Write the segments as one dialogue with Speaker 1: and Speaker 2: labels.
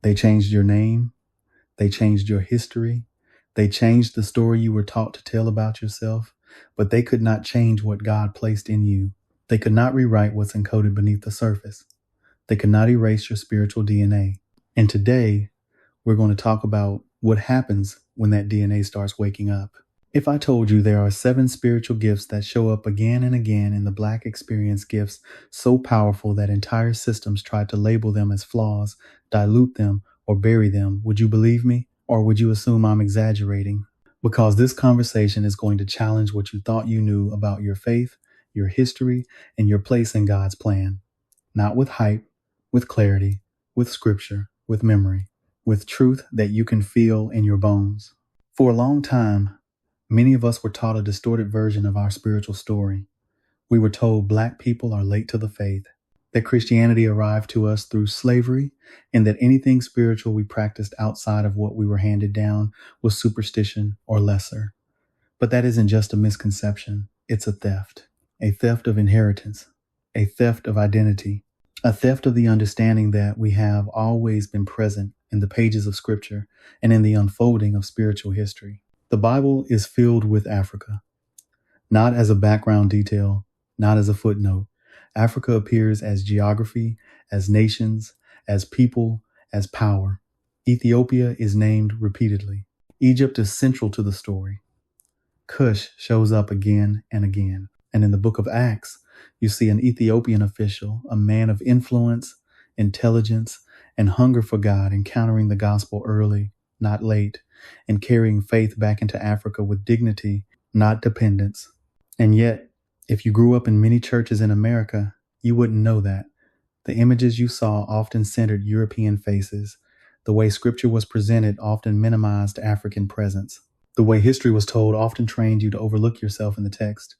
Speaker 1: They changed your name. They changed your history. They changed the story you were taught to tell about yourself, but they could not change what God placed in you. They could not rewrite what's encoded beneath the surface. They could not erase your spiritual DNA. And today, we're going to talk about what happens when that DNA starts waking up. If I told you there are 7 spiritual gifts that show up again and again in the Black experience, gifts so powerful that entire systems tried to label them as flaws, dilute them, or bury them, would you believe me? Or would you assume I'm exaggerating? Because this conversation is going to challenge what you thought you knew about your faith, your history, and your place in God's plan. Not with hype, with clarity, with scripture, with memory, with truth that you can feel in your bones. For a long time, many of us were taught a distorted version of our spiritual story. We were told Black people are late to the faith, that Christianity arrived to us through slavery, and that anything spiritual we practiced outside of what we were handed down was superstition or lesser. But that isn't just a misconception. It's a theft of inheritance, a theft of identity, a theft of the understanding that we have always been present in the pages of Scripture and in the unfolding of spiritual history. The Bible is filled with Africa, not as a background detail, not as a footnote. Africa appears as geography, as nations, as people, as power. Ethiopia is named repeatedly. Egypt is central to the story. Cush shows up again and again. And in the book of Acts, you see an Ethiopian official, a man of influence, intelligence, and hunger for God, encountering the gospel early, not late, and carrying faith back into Africa with dignity, not dependence. And yet, if you grew up in many churches in America, you wouldn't know that. The images you saw often centered European faces. The way scripture was presented often minimized African presence. The way history was told often trained you to overlook yourself in the text.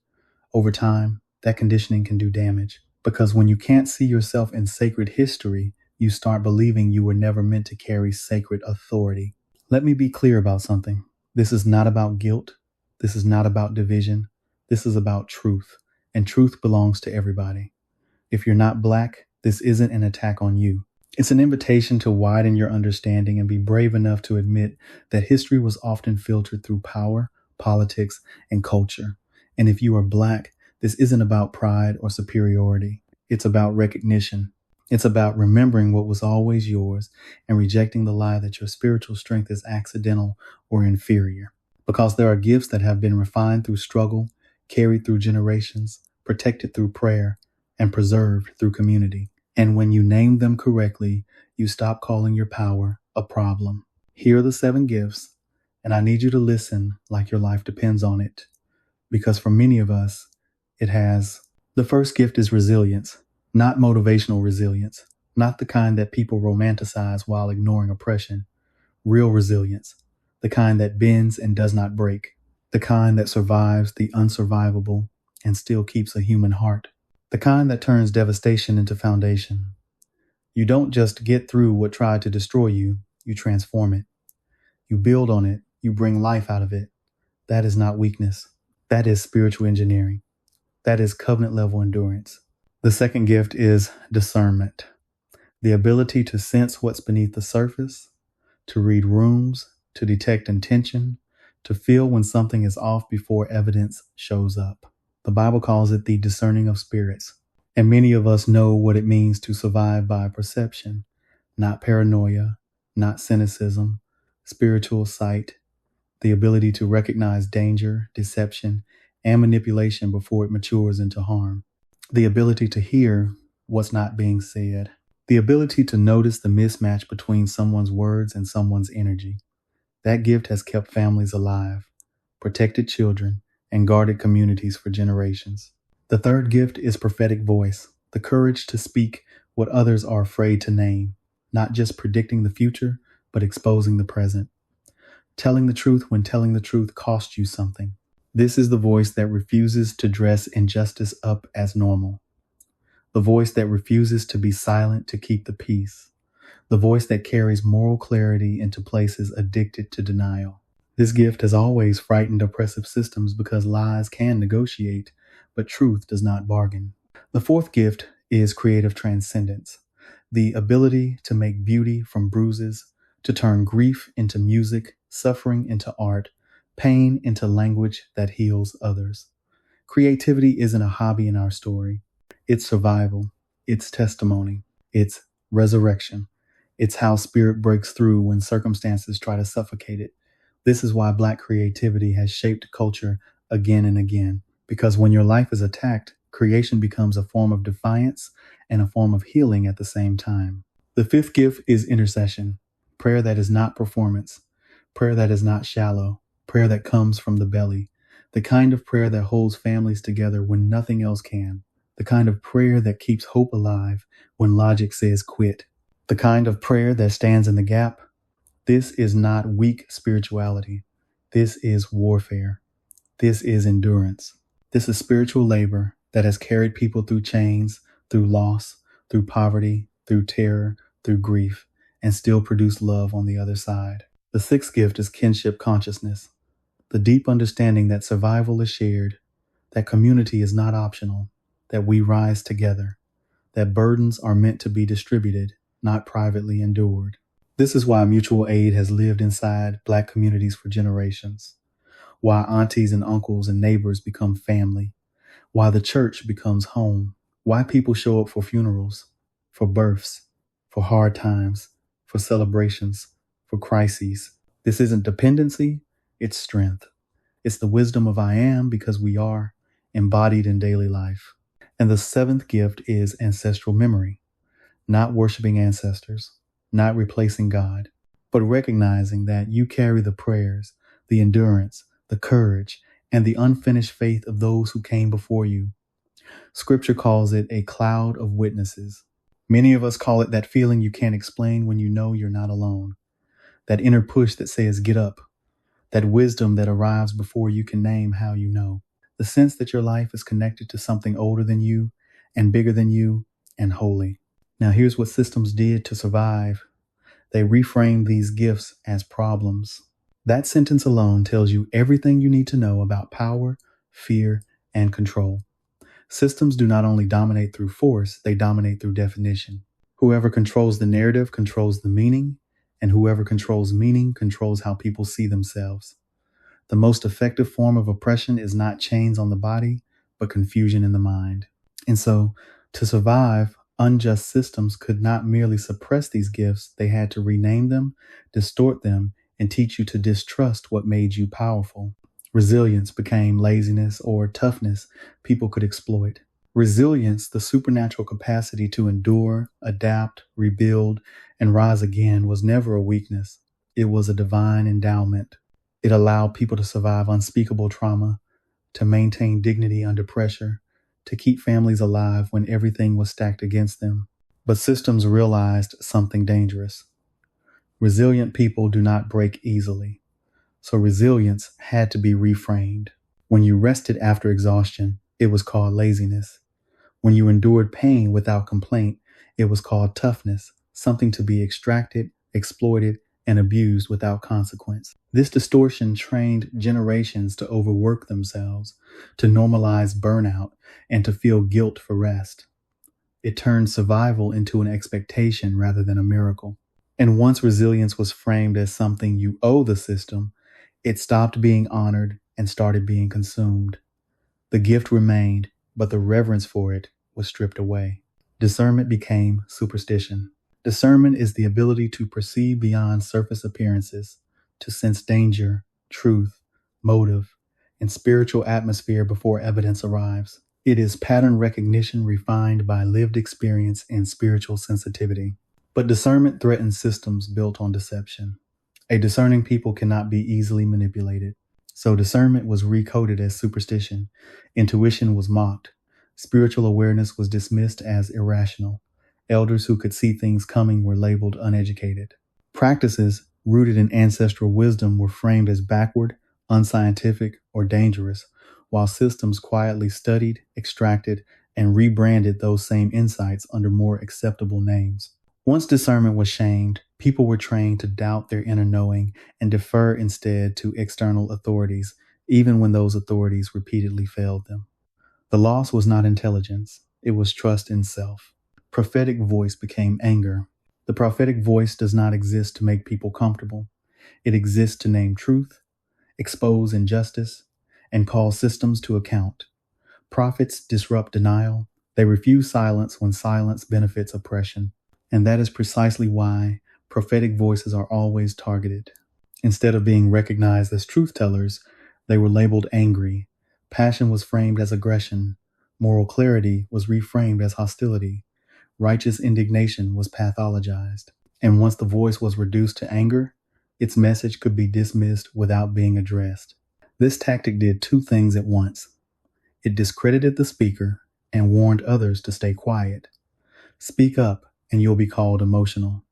Speaker 1: Over time, that conditioning can do damage, because when you can't see yourself in sacred history, you start believing you were never meant to carry sacred authority. Let me be clear about something. This is not about guilt. This is not about division. This is about truth, and truth belongs to everybody. If you're not Black, this isn't an attack on you. It's an invitation to widen your understanding and be brave enough to admit that history was often filtered through power, politics, and culture. And if you are Black, this isn't about pride or superiority. It's about recognition. It's about remembering what was always yours and rejecting the lie that your spiritual strength is accidental or inferior. Because there are gifts that have been refined through struggle, carried through generations, protected through prayer, and preserved through community. And when you name them correctly, you stop calling your power a problem. Here are the 7 gifts, and I need you to listen like your life depends on it. Because for many of us, it has. The first gift is resilience, not motivational resilience, not the kind that people romanticize while ignoring oppression. Real resilience, the kind that bends and does not break, the kind that survives the unsurvivable and still keeps a human heart, the kind that turns devastation into foundation. You don't just get through what tried to destroy you, you transform it. You build on it, you bring life out of it. That is not weakness. That is spiritual engineering. That is covenant level endurance. The second gift is discernment, the ability to sense what's beneath the surface, to read rooms, to detect intention, to feel when something is off before evidence shows up. The Bible calls it the discerning of spirits. And many of us know what it means to survive by perception, not paranoia, not cynicism, spiritual sight, the ability to recognize danger, deception, and manipulation before it matures into harm. The ability to hear what's not being said. The ability to notice the mismatch between someone's words and someone's energy. That gift has kept families alive, protected children, and guarded communities for generations. The third gift is prophetic voice, the courage to speak what others are afraid to name, not just predicting the future, but exposing the present. Telling the truth when telling the truth costs you something. This is the voice that refuses to dress injustice up as normal. The voice that refuses to be silent to keep the peace. The voice that carries moral clarity into places addicted to denial. This gift has always frightened oppressive systems because lies can negotiate, but truth does not bargain. The fourth gift is creative transcendence, the ability to make beauty from bruises, to turn grief into music, suffering into art, pain into language that heals others. Creativity isn't a hobby in our story. It's survival. It's testimony. It's resurrection. It's how spirit breaks through when circumstances try to suffocate it. This is why Black creativity has shaped culture again and again. Because when your life is attacked, creation becomes a form of defiance and a form of healing at the same time. The fifth gift is intercession, prayer that is not performance, prayer that is not shallow, prayer that comes from the belly, the kind of prayer that holds families together when nothing else can, the kind of prayer that keeps hope alive when logic says quit, the kind of prayer that stands in the gap. This is not weak spirituality. This is warfare. This is endurance. This is spiritual labor that has carried people through chains, through loss, through poverty, through terror, through grief, and still produced love on the other side. The sixth gift is kinship consciousness, the deep understanding that survival is shared, that community is not optional, that we rise together, that burdens are meant to be distributed, not privately endured. This is why mutual aid has lived inside Black communities for generations, why aunties and uncles and neighbors become family, why the church becomes home, why people show up for funerals, for births, for hard times, for celebrations, for crises. This isn't dependency, it's strength. It's the wisdom of I am because we are, embodied in daily life. And the seventh gift is ancestral memory, not worshiping ancestors, not replacing God, but recognizing that you carry the prayers, the endurance, the courage, and the unfinished faith of those who came before you. Scripture calls it a cloud of witnesses. Many of us call it that feeling you can't explain when you know you're not alone, that inner push that says, get up, that wisdom that arrives before you can name how you know, the sense that your life is connected to something older than you and bigger than you and holy. Now, here's what systems did to survive. They reframed these gifts as problems. That sentence alone tells you everything you need to know about power, fear, and control. Systems do not only dominate through force, they dominate through definition. Whoever controls the narrative controls the meaning, and whoever controls meaning controls how people see themselves. The most effective form of oppression is not chains on the body, but confusion in the mind. And so, to survive, unjust systems could not merely suppress these gifts, they had to rename them, distort them, and teach you to distrust what made you powerful. Resilience became laziness, or toughness people could exploit. Resilience, the supernatural capacity to endure, adapt, rebuild, and rise again, was never a weakness. It was a divine endowment. It allowed people to survive unspeakable trauma, to maintain dignity under pressure, to keep families alive when everything was stacked against them. But systems realized something dangerous. Resilient people do not break easily. So resilience had to be reframed. When you rested after exhaustion, it was called laziness. When you endured pain without complaint, it was called toughness, something to be extracted, exploited, and abused without consequence. This distortion trained generations to overwork themselves, to normalize burnout, and to feel guilt for rest. It turned survival into an expectation rather than a miracle. And once resilience was framed as something you owe the system, it stopped being honored and started being consumed. The gift remained, but the reverence for it was stripped away. Discernment became superstition. Discernment is the ability to perceive beyond surface appearances, to sense danger, truth, motive, and spiritual atmosphere before evidence arrives. It is pattern recognition refined by lived experience and spiritual sensitivity. But discernment threatens systems built on deception. A discerning people cannot be easily manipulated. So discernment was recoded as superstition. Intuition was mocked. Spiritual awareness was dismissed as irrational. Elders who could see things coming were labeled uneducated. Practices rooted in ancestral wisdom were framed as backward, unscientific, or dangerous, while systems quietly studied, extracted, and rebranded those same insights under more acceptable names. Once discernment was shamed, people were trained to doubt their inner knowing and defer instead to external authorities, even when those authorities repeatedly failed them. The loss was not intelligence, it was trust in self. Prophetic voice became anger. The prophetic voice does not exist to make people comfortable. It exists to name truth, expose injustice, and call systems to account. Prophets disrupt denial. They refuse silence when silence benefits oppression. And that is precisely why prophetic voices are always targeted. Instead of being recognized as truth tellers, they were labeled angry. Passion was framed as aggression. Moral clarity was reframed as hostility. Righteous indignation was pathologized. And once the voice was reduced to anger, its message could be dismissed without being addressed. This tactic did two things at once. It discredited the speaker and warned others to stay quiet. Speak up and you'll be called emotional.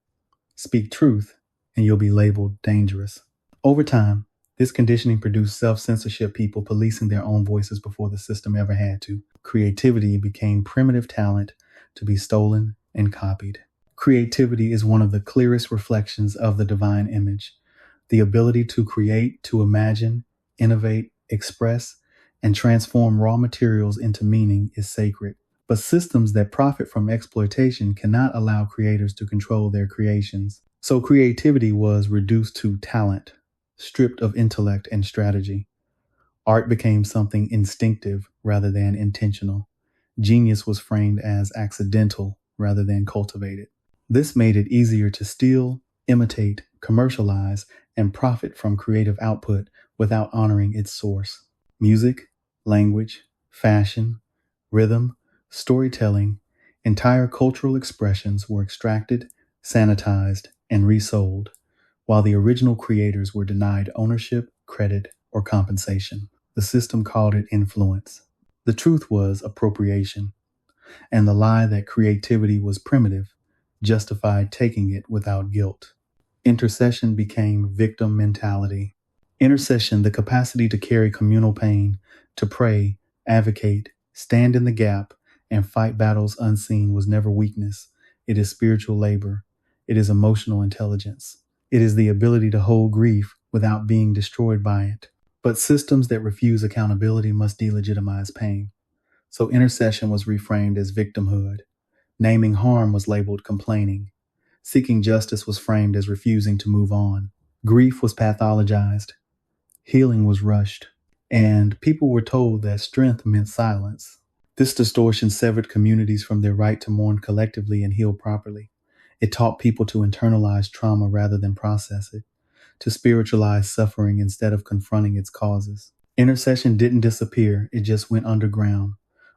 Speaker 1: Speak truth and you'll be labeled dangerous. Over time, this conditioning produced self-censorship, people policing their own voices before the system ever had to. Creativity became primitive talent to be stolen and copied. Creativity is one of the clearest reflections of the divine image. The ability to create, to imagine, innovate, express, and transform raw materials into meaning is sacred. But systems that profit from exploitation cannot allow creators to control their creations. So creativity was reduced to talent, stripped of intellect and strategy. Art became something instinctive rather than intentional. Genius was framed as accidental rather than cultivated. This made it easier to steal, imitate, commercialize, and profit from creative output without honoring its source. Music, language, fashion, rhythm, storytelling, entire cultural expressions were extracted, sanitized, and resold, while the original creators were denied ownership, credit, or compensation. The system called it influence. The truth was appropriation, and the lie that creativity was primitive justified taking it without guilt. Intercession became victim mentality. Intercession, the capacity to carry communal pain, to pray, advocate, stand in the gap, and fight battles unseen, was never weakness. It is spiritual labor. It is emotional intelligence. It is the ability to hold grief without being destroyed by it. But systems that refuse accountability must delegitimize pain. So intercession was reframed as victimhood. Naming harm was labeled complaining. Seeking justice was framed as refusing to move on. Grief was pathologized. Healing was rushed. And people were told that strength meant silence. This distortion severed communities from their right to mourn collectively and heal properly. It taught people to internalize trauma rather than process it, to spiritualize suffering instead of confronting its causes. Intercession didn't disappear, it just went underground,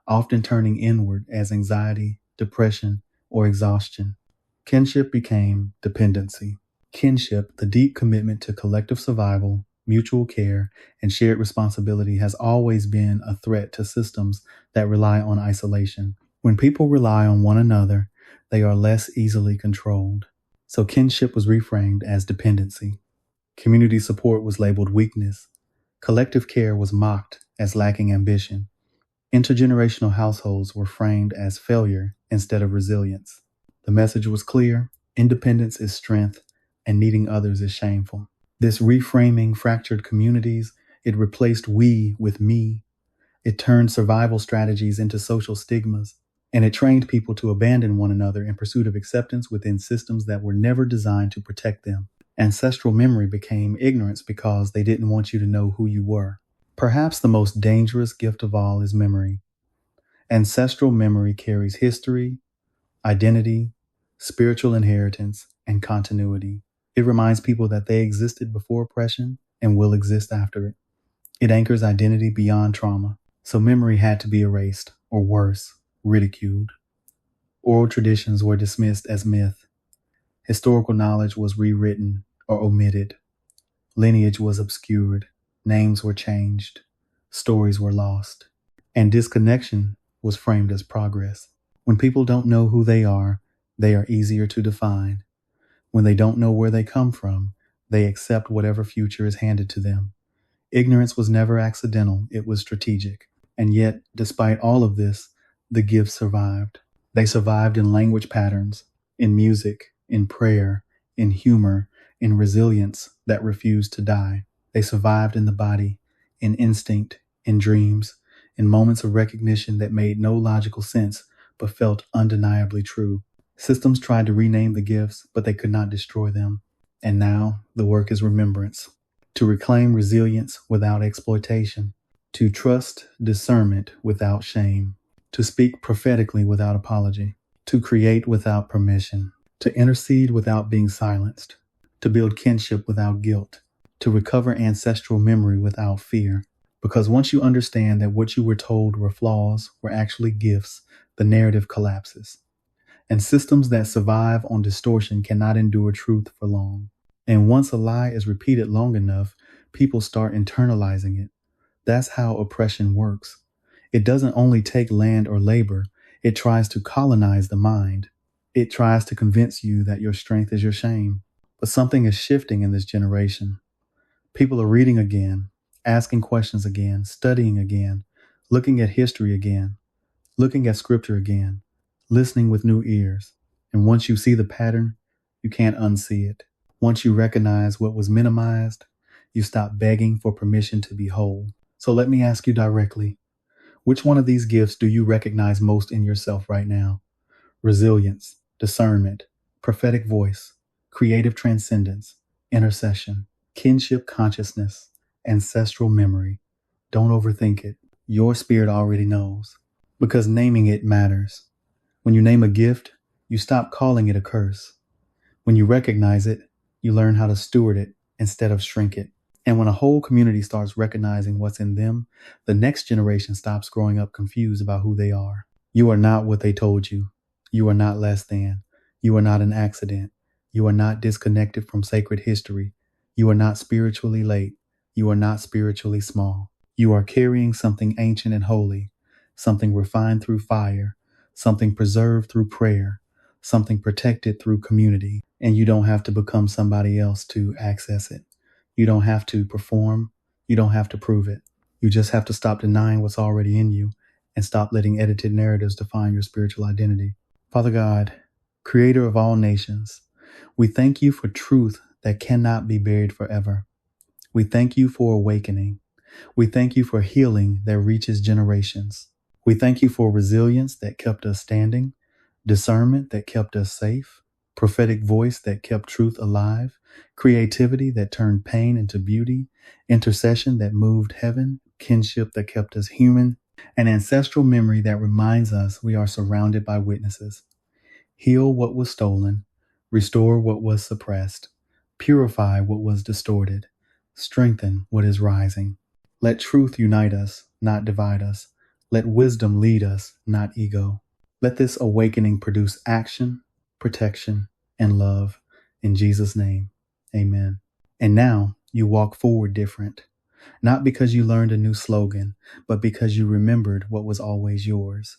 Speaker 1: often turning inward as anxiety, depression, or exhaustion. Kinship became dependency. Kinship, the deep commitment to collective survival, mutual care, and shared responsibility, has always been a threat to systems that rely on isolation. When people rely on one another, they are less easily controlled. So kinship was reframed as dependency. Community support was labeled weakness. Collective care was mocked as lacking ambition. Intergenerational households were framed as failure instead of resilience. The message was clear: independence is strength, and needing others is shameful. This reframing fractured communities. It replaced we with me. It turned survival strategies into social stigmas, and it trained people to abandon one another in pursuit of acceptance within systems that were never designed to protect them. Ancestral memory became ignorance because they didn't want you to know who you were. Perhaps the most dangerous gift of all is memory. Ancestral memory carries history, identity, spiritual inheritance, and continuity. It reminds people that they existed before oppression and will exist after it. It anchors identity beyond trauma. So memory had to be erased, or worse, ridiculed. Oral traditions were dismissed as myth. Historical knowledge was rewritten or omitted. Lineage was obscured. Names were changed. Stories were lost. And disconnection was framed as progress. When people don't know who they are easier to define. When they don't know where they come from, they accept whatever future is handed to them. Ignorance was never accidental, it was strategic. And yet, despite all of this, the gifts survived. They survived in language patterns, in music, in prayer, in humor, in resilience that refused to die. They survived in the body, in instinct, in dreams, in moments of recognition that made no logical sense, but felt undeniably true. Systems tried to rename the gifts, but they could not destroy them. And now the work is remembrance. To reclaim resilience without exploitation. To trust discernment without shame. To speak prophetically without apology. To create without permission. To intercede without being silenced. To build kinship without guilt. To recover ancestral memory without fear. Because once you understand that what you were told were flaws were actually gifts, the narrative collapses. And systems that survive on distortion cannot endure truth for long. And once a lie is repeated long enough, people start internalizing it. That's how oppression works. It doesn't only take land or labor, it tries to colonize the mind. It tries to convince you that your strength is your shame. But something is shifting in this generation. People are reading again, asking questions again, studying again, looking at history again, looking at scripture again, listening with new ears. And once you see the pattern, you can't unsee it. Once you recognize what was minimized, you stop begging for permission to be whole. So let me ask you directly, which one of these gifts do you recognize most in yourself right now? Resilience, discernment, prophetic voice, creative transcendence, intercession, kinship consciousness, ancestral memory. Don't overthink it. Your spirit already knows. Because naming it matters. When you name a gift, you stop calling it a curse. When you recognize it, you learn how to steward it instead of shrink it. And when a whole community starts recognizing what's in them, the next generation stops growing up confused about who they are. You are not what they told you. You are not less than. You are not an accident. You are not disconnected from sacred history. You are not spiritually late. You are not spiritually small. You are carrying something ancient and holy, something refined through fire, something preserved through prayer, something protected through community. And you don't have to become somebody else to access it. You don't have to perform. You don't have to prove it. You just have to stop denying what's already in you and stop letting edited narratives define your spiritual identity. Father God, creator of all nations, we thank you for truth that cannot be buried forever. We thank you for awakening. We thank you for healing that reaches generations. We thank you for resilience that kept us standing, discernment that kept us safe, prophetic voice that kept truth alive, creativity that turned pain into beauty, intercession that moved heaven, kinship that kept us human, an ancestral memory that reminds us we are surrounded by witnesses. Heal what was stolen, restore what was suppressed, purify what was distorted, strengthen what is rising. Let truth unite us, not divide us. Let wisdom lead us, not ego. Let this awakening produce action, protection, and love. In Jesus' name, amen. And now you walk forward different, not because you learned a new slogan, but because you remembered what was always yours.